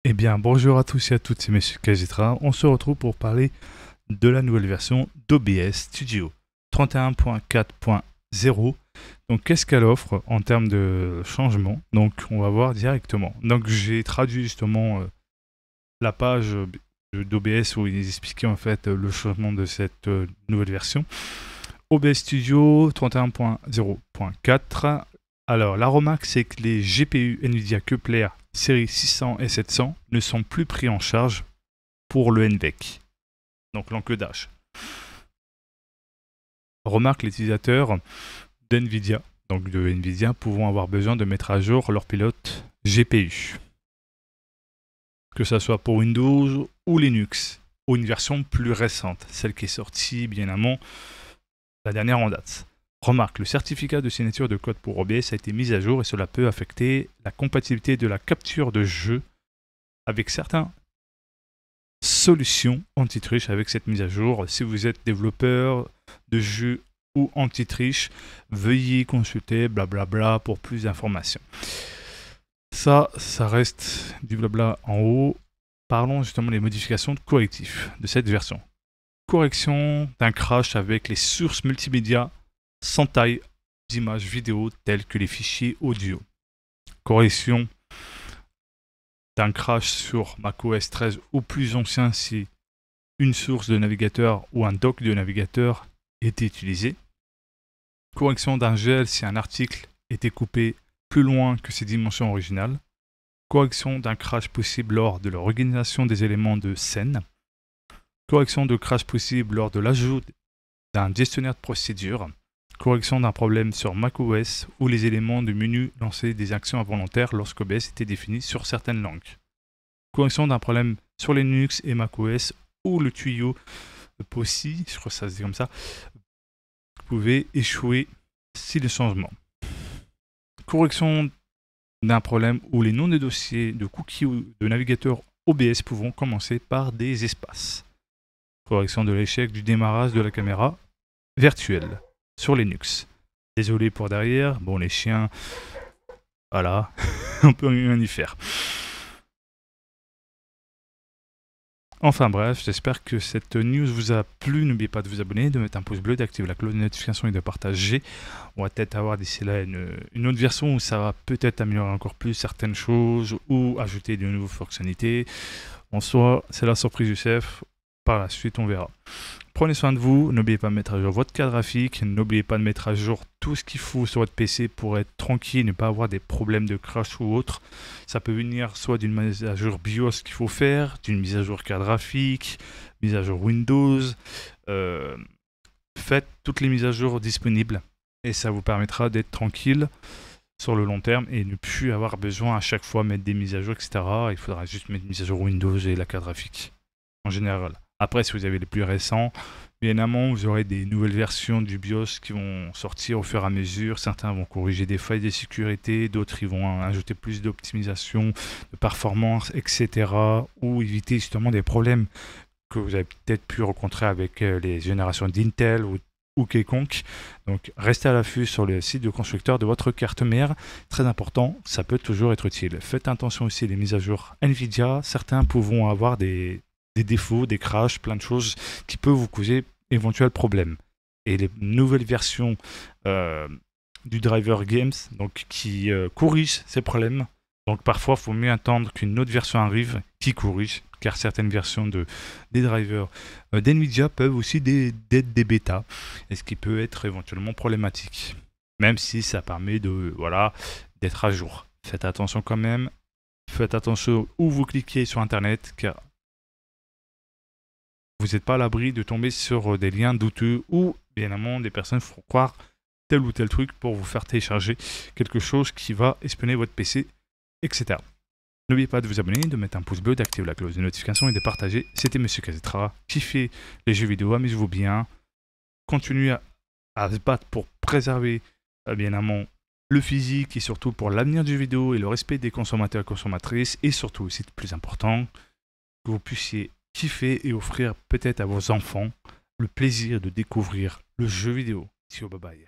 Eh bien, bonjour à tous et à toutes, c'est Monsieur Kazitra. On se retrouve pour parler de la nouvelle version d'OBS Studio 31.4.0. Donc, qu'est-ce qu'elle offre en termes de changement? Donc, on va voir directement. Donc, j'ai traduit justement la page d'OBS où ils expliquaient en fait le changement de cette nouvelle version. OBS Studio 31.0.4. Alors, la remarque, c'est que les GPU NVIDIA Kepler série 600 et 700 ne sont plus pris en charge pour le NVEC, donc l'encodage. Remarque, les utilisateurs d'NVIDIA, donc de NVIDIA, pourront avoir besoin de mettre à jour leur pilote GPU. Que ce soit pour Windows ou Linux, ou une version plus récente, celle qui est sortie bien amont, la dernière en date. Remarque, le certificat de signature de code pour OBS a été mis à jour et cela peut affecter la compatibilité de la capture de jeu avec certaines solutions anti-triche avec cette mise à jour. Si vous êtes développeur de jeux ou anti-triche, veuillez consulter blablabla pour plus d'informations. Ça reste du blabla en haut. Parlons justement des modifications de correctifs de cette version. Correction d'un crash avec les sources multimédia sans taille d'images vidéo telles que les fichiers audio. Correction d'un crash sur macOS 13 ou plus ancien si une source de navigateur ou un dock de navigateur était utilisé. Correction d'un gel si un article était coupé plus loin que ses dimensions originales. Correction d'un crash possible lors de l'organisation des éléments de scène. Correction de crash possible lors de l'ajout d'un gestionnaire de procédure. Correction d'un problème sur macOS où les éléments du menu lançaient des actions involontaires lorsqu'OBS était défini sur certaines langues. Correction d'un problème sur Linux et macOS où le tuyau POSI, je crois que ça se dit comme ça, pouvait échouer si le changement. Correction d'un problème où les noms des dossiers de cookies ou de navigateur OBS pouvant commencer par des espaces. Correction de l'échec du démarrage de la caméra virtuelle sur Linux. Désolé pour derrière, bon les chiens, voilà, on peut rien y faire. Enfin bref, j'espère que cette news vous a plu. N'oubliez pas de vous abonner, de mettre un pouce bleu, d'activer la cloche de notification et de partager. On va peut-être avoir d'ici là une autre version où ça va peut-être améliorer encore plus certaines choses ou ajouter de nouvelles fonctionnalités. En soi, c'est la surprise du chef. Par la suite, on verra. Prenez soin de vous, n'oubliez pas de mettre à jour votre carte graphique, n'oubliez pas de mettre à jour tout ce qu'il faut sur votre PC pour être tranquille, ne pas avoir des problèmes de crash ou autre. Ça peut venir soit d'une mise à jour BIOS qu'il faut faire, d'une mise à jour carte graphique, mise à jour Windows. Faites toutes les mises à jour disponibles et ça vous permettra d'être tranquille sur le long terme et ne plus avoir besoin à chaque fois de mettre des mises à jour, etc. Il faudra juste mettre une mise à jour Windows et la carte graphique en général. Après, si vous avez les plus récents, bien évidemment, vous aurez des nouvelles versions du BIOS qui vont sortir au fur et à mesure. Certains vont corriger des failles de sécurité, d'autres ils vont ajouter plus d'optimisation, de performance, etc. Ou éviter justement des problèmes que vous avez peut-être pu rencontrer avec les générations d'Intel ou quelconque. Donc, restez à l'affût sur le site de constructeur de votre carte mère. Très important, ça peut toujours être utile. Faites attention aussi aux mises à jour NVIDIA. Certains pourront avoir des défauts, des crashs, plein de choses qui peuvent vous causer éventuels problèmes. Et les nouvelles versions du driver Games donc, qui corrigent ces problèmes. Donc parfois, il faut mieux attendre qu'une autre version arrive qui corrige, car certaines versions des drivers d'NVIDIA peuvent aussi d'être des bêtas, et ce qui peut être éventuellement problématique. Même si ça permet d'être à jour. Faites attention quand même. Faites attention où vous cliquez sur Internet, car vous n'êtes pas à l'abri de tomber sur des liens douteux ou bien évidemment des personnes font croire tel ou tel truc pour vous faire télécharger quelque chose qui va espionner votre PC, etc. N'oubliez pas de vous abonner, de mettre un pouce bleu, d'activer la cloche de notification et de partager. C'était Monsieur Kazitra. Kiffez les jeux vidéo, amusez-vous bien. Continuez à se battre pour préserver bien évidemment le physique et surtout pour l'avenir du jeu vidéo et le respect des consommateurs et consommatrices. Et surtout aussi, le plus important, que vous puissiez kiffer et offrir peut-être à vos enfants le plaisir de découvrir le jeu vidéo. Ciao, bye bye.